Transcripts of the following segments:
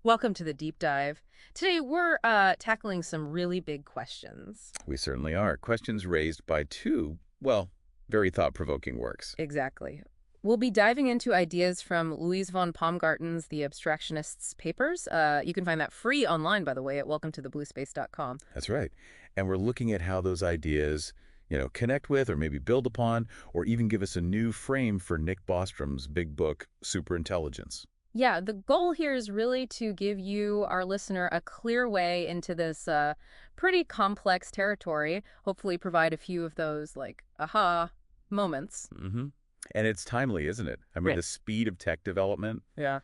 Welcome to the deep dive. Today we're tackling some really big questions. We certainly are. Questions raised by two, well, very thought-provoking works. Exactly. We'll be diving into ideas from Luiz von Paumgarten's The Abstractionists papers. You can find that free online, by the way, at welcometothe.bluespace.com. That's right. And we're looking at how those ideas, connect with or maybe build upon or even give us a new frame for Nick Bostrom's big book, Superintelligence. Yeah, the goal here is really to give you, our listener, a clear way into this pretty complex territory. Hopefully provide a few of those, like, aha moments. Mm-hmm. And it's timely, isn't it? I mean, Right. the speed of tech development, Yeah.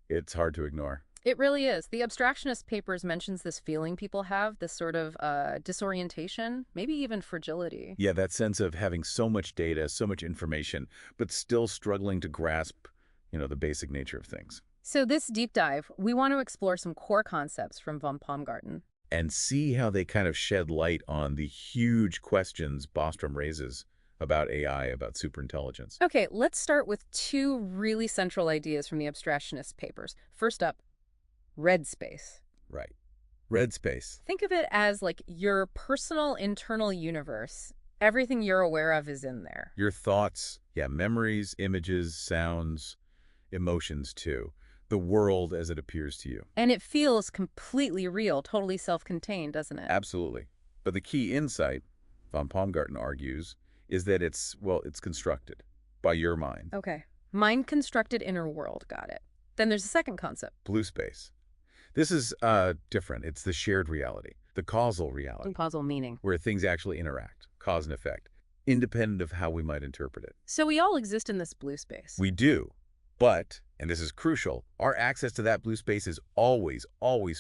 it's hard to ignore. It really is. The Abstractionist papers mentions this feeling people have, this sort of disorientation, maybe even fragility. Yeah, that sense of having so much data, so much information, but still struggling to grasp, the basic nature of things. So this deep dive, we want to explore some core concepts from von Paumgarten. And see how they kind of shed light on the huge questions Bostrom raises about AI, about superintelligence. Okay, let's start with two really central ideas from the Abstractionist papers. First up, red space. Right. Red space. Think of it as like your personal internal universe. Everything you're aware of is in there. Your thoughts, memories, images, sounds, emotions too. The world as it appears to you. And it feels completely real, totally self-contained, doesn't it? Absolutely. But the key insight, von Paumgarten argues, is that it's constructed by your mind. Okay. Mind-constructed inner world, got it. Then there's a second concept. Blue space. This is different. It's the shared reality, the causal reality, Causal meaning. where things actually interact, cause and effect, independent of how we might interpret it. So we all exist in this blue space. We do, but, and this is crucial, our access to that blue space is always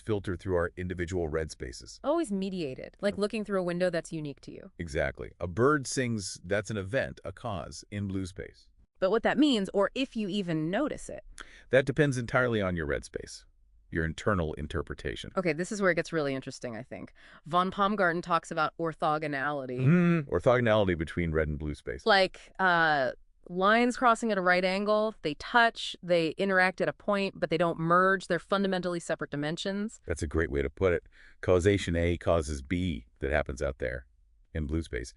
filtered through our individual red spaces. Always mediated, like looking through a window that's unique to you. Exactly. A bird sings, that's an event, a cause, in blue space. But what that means, or if you even notice it. That depends entirely on your red space, your internal interpretation. Okay, this is where it gets really interesting, I think. Von Paumgarten talks about orthogonality. Orthogonality between red and blue space. Like, lines crossing at a right angle, they touch, they interact at a point, but they don't merge. They're fundamentally separate dimensions. That's a great way to put it. Causation A causes B that happens out there in blue space.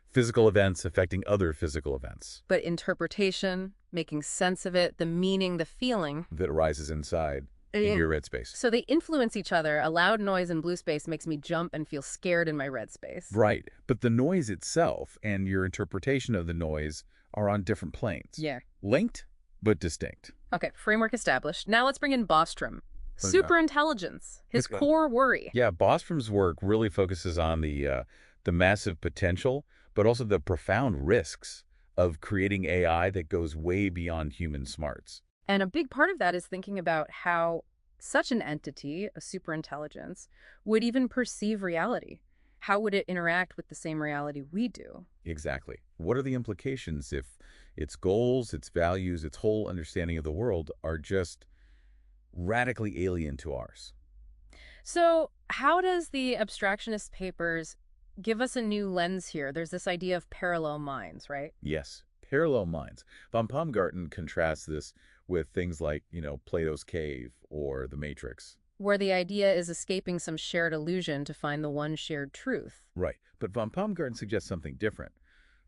Physical events affecting other physical events. But interpretation, making sense of it, the meaning, the feeling. That arises inside in your red space. So they influence each other. A loud noise in blue space makes me jump and feel scared in my red space. Right. But the noise itself and your interpretation of the noise are on different planes. Yeah. Linked, but distinct. Okay, framework established. Now let's bring in Bostrom. Okay. Superintelligence, his Okay. core worry. Yeah, Bostrom's work really focuses on the massive potential, but also the profound risks of creating AI that goes way beyond human smarts. And a big part of that is thinking about how such an entity, a superintelligence, would even perceive reality. How would it interact with the same reality we do? Exactly. What are the implications if its goals, its values, its whole understanding of the world are just radically alien to ours? So how does the Abstractionist papers give us a new lens here? There's this idea of parallel minds, right? Yes, parallel minds. Von Paumgarten contrasts this with things like, Plato's cave or the Matrix. Where the idea is escaping some shared illusion to find the one shared truth. Right. But von Paumgarten suggests something different.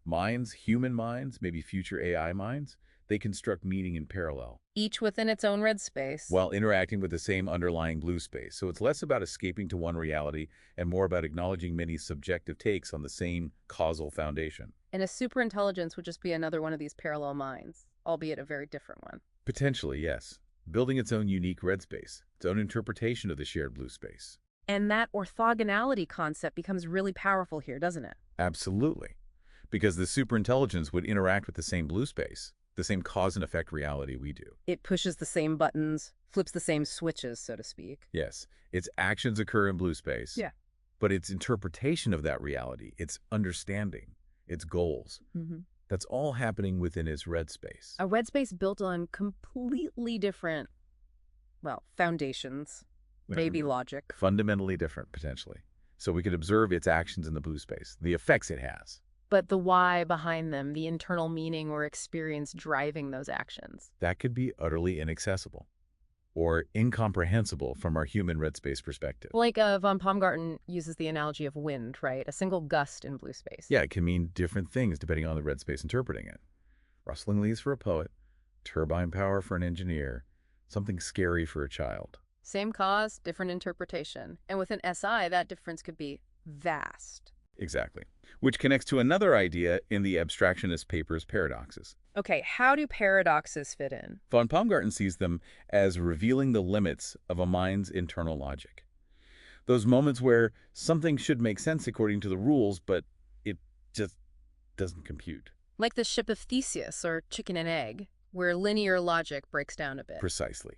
Minds, human minds, maybe future AI minds, they construct meaning in parallel, Each within its own red space. while interacting with the same underlying blue space. So it's less about escaping to one reality and more about acknowledging many subjective takes on the same causal foundation. And a superintelligence would just be another one of these parallel minds, albeit a very different one. Potentially, yes. Building its own unique red space, its own interpretation of the shared blue space. And that orthogonality concept becomes really powerful here, doesn't it? Absolutely. Because the superintelligence would interact with the same blue space, the same cause and effect reality we do. It pushes the same buttons, flips the same switches, so to speak. Yes, its actions occur in blue space. Yeah. But its interpretation of that reality, its understanding, its goals, that's all happening within its red space. A red space built on completely different, foundations, maybe logic. Fundamentally different, potentially. So we could observe its actions in the blue space, the effects it has. But the why behind them, the internal meaning or experience driving those actions. That could be utterly inaccessible. or incomprehensible from our human red space perspective. Like von Paumgarten uses the analogy of wind, right? A single gust in blue space. Yeah, it can mean different things depending on the red space interpreting it. Rustling leaves for a poet, turbine power for an engineer, something scary for a child. Same cause, different interpretation. And with an SI, that difference could be vast. Exactly. Which connects to another idea in the Abstractionist papers, paradoxes. Okay, how do paradoxes fit in? Von Paumgarten sees them as revealing the limits of a mind's internal logic. Those moments where something should make sense according to the rules, but it just doesn't compute. Like the ship of Theseus or chicken and egg, where linear logic breaks down a bit. Precisely.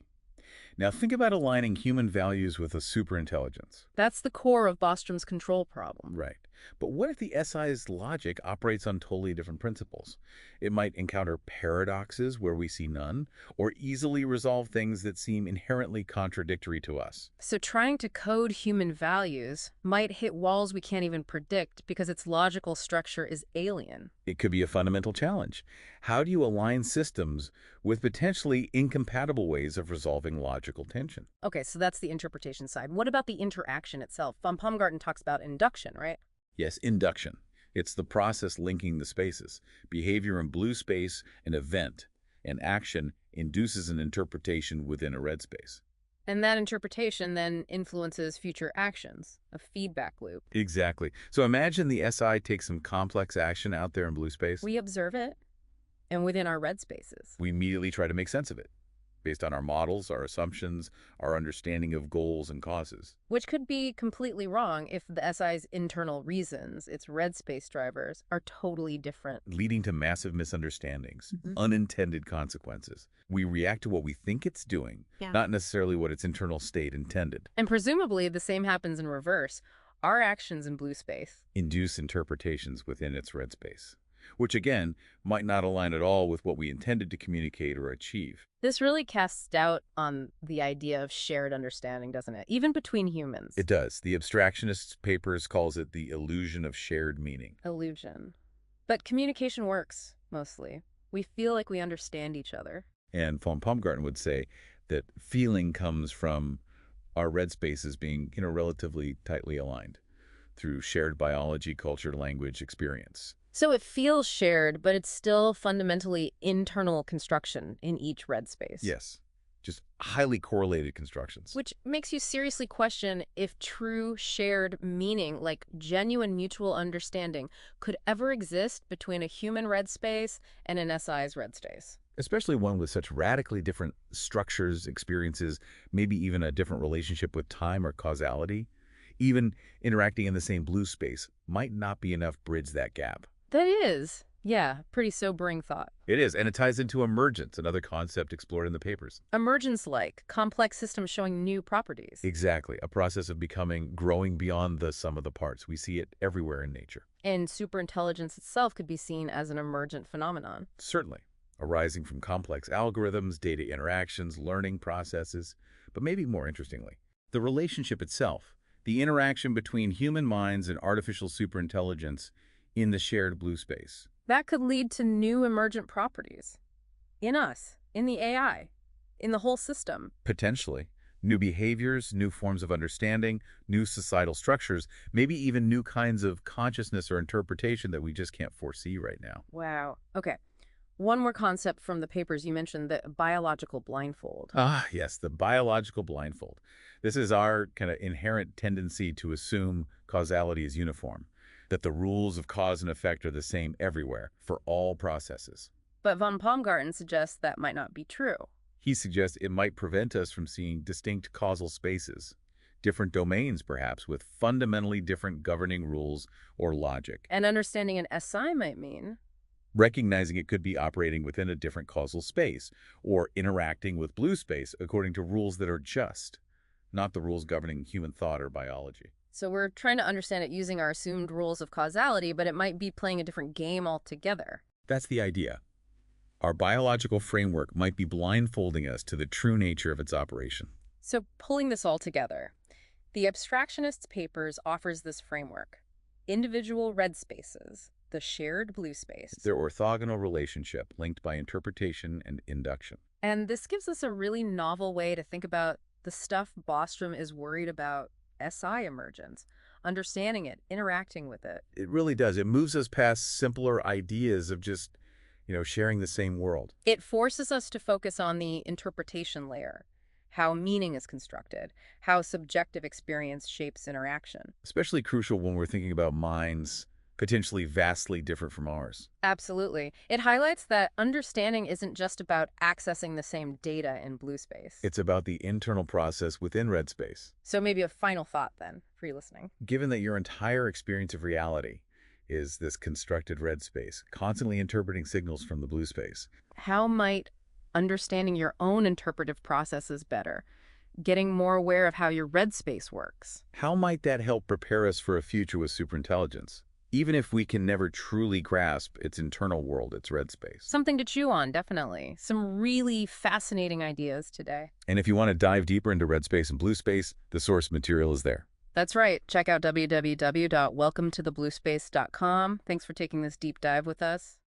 Now think about aligning human values with a superintelligence. That's the core of Bostrom's control problem. Right. But what if the SI's logic operates on totally different principles? It might encounter paradoxes where we see none, or easily resolve things that seem inherently contradictory to us. So trying to code human values might hit walls we can't even predict because its logical structure is alien. It could be a fundamental challenge. How do you align systems with potentially incompatible ways of resolving logical tension? Okay, so that's the interpretation side. What about the interaction itself? Von Paumgarten talks about induction, right? Yes, induction. It's the process linking the spaces. Behavior in blue space, an event, and action induces an interpretation within a red space. And that interpretation then influences future actions, a feedback loop. Exactly. So imagine the SI takes some complex action out there in blue space. We observe it, and within our red spaces. We immediately try to make sense of it, based on our models, our assumptions, our understanding of goals and causes. Which could be completely wrong if the SI's internal reasons, its red space drivers, are totally different. Leading to massive misunderstandings, Mm-hmm. unintended consequences. We react to what we think it's doing, not necessarily what its internal state intended. And presumably the same happens in reverse. Our actions in blue space Induce interpretations within its red space, which again might not align at all with what we intended to communicate or achieve. This really casts doubt on the idea of shared understanding, doesn't it? Even between humans. It does. The Abstractionist papers calls it the illusion of shared meaning. Illusion. But communication works, mostly. We feel like we understand each other. And von Paumgarten would say that feeling comes from our red spaces being, relatively tightly aligned through shared biology, culture, language, experience. So it feels shared, but it's still fundamentally internal construction in each red space. Yes, just highly correlated constructions. Which makes you seriously question if true shared meaning, like genuine mutual understanding, could ever exist between a human red space and an SI's red space. Especially one with such radically different structures, experiences, maybe even a different relationship with time or causality. Even interacting in the same blue space might not be enough to bridge that gap. That is, yeah, pretty sobering thought. It is, and it ties into emergence, another concept explored in the papers. Emergence-like, complex systems showing new properties. Exactly, a process of growing beyond the sum of the parts. We see it everywhere in nature. And superintelligence itself could be seen as an emergent phenomenon. Certainly, arising from complex algorithms, data interactions, learning processes, but maybe more interestingly, the relationship itself, the interaction between human minds and artificial superintelligence in the shared blue space. That could lead to new emergent properties. In us, in the AI, in the whole system. Potentially. New behaviors, new forms of understanding, new societal structures, maybe even new kinds of consciousness or interpretation that we just can't foresee right now. Wow. Okay. One more concept from the papers you mentioned, the biological blindfold. Ah, yes, the biological blindfold. This is our kind of inherent tendency to assume causality is uniform, that the rules of cause and effect are the same everywhere for all processes. But von Paumgarten suggests that might not be true. He suggests it might prevent us from seeing distinct causal spaces, different domains perhaps, with fundamentally different governing rules or logic. And understanding an SI might mean Recognizing it could be operating within a different causal space, or interacting with blue space according to rules that are just, not the rules governing human thought or biology. so we're trying to understand it using our assumed rules of causality, but it might be playing a different game altogether. That's the idea. Our biological framework might be blindfolding us to the true nature of its operation. So pulling this all together, the Abstractionist papers offers this framework. Individual red spaces, the shared blue space, Their orthogonal relationship linked by interpretation and induction. And this gives us a really novel way to think about the stuff Bostrom is worried about, SI emergence, understanding it, interacting with it. It really does. It moves us past simpler ideas of just, sharing the same world. It forces us to focus on the interpretation layer, how meaning is constructed, how subjective experience shapes interaction. Especially crucial when we're thinking about minds potentially vastly different from ours. Absolutely. It highlights that understanding isn't just about accessing the same data in blue space. It's about the internal process within red space. So maybe a final thought then for you listening. Given that your entire experience of reality is this constructed red space, constantly interpreting signals from the blue space, How might understanding your own interpretive processes better, getting more aware of how your red space works? how might that help prepare us for a future with superintelligence, even if we can never truly grasp its internal world, its red space? Something to chew on, definitely. Some really fascinating ideas today. And if you want to dive deeper into red space and blue space, the source material is there. That's right. Check out www.welcometothe bluespace.com. Thanks for taking this deep dive with us.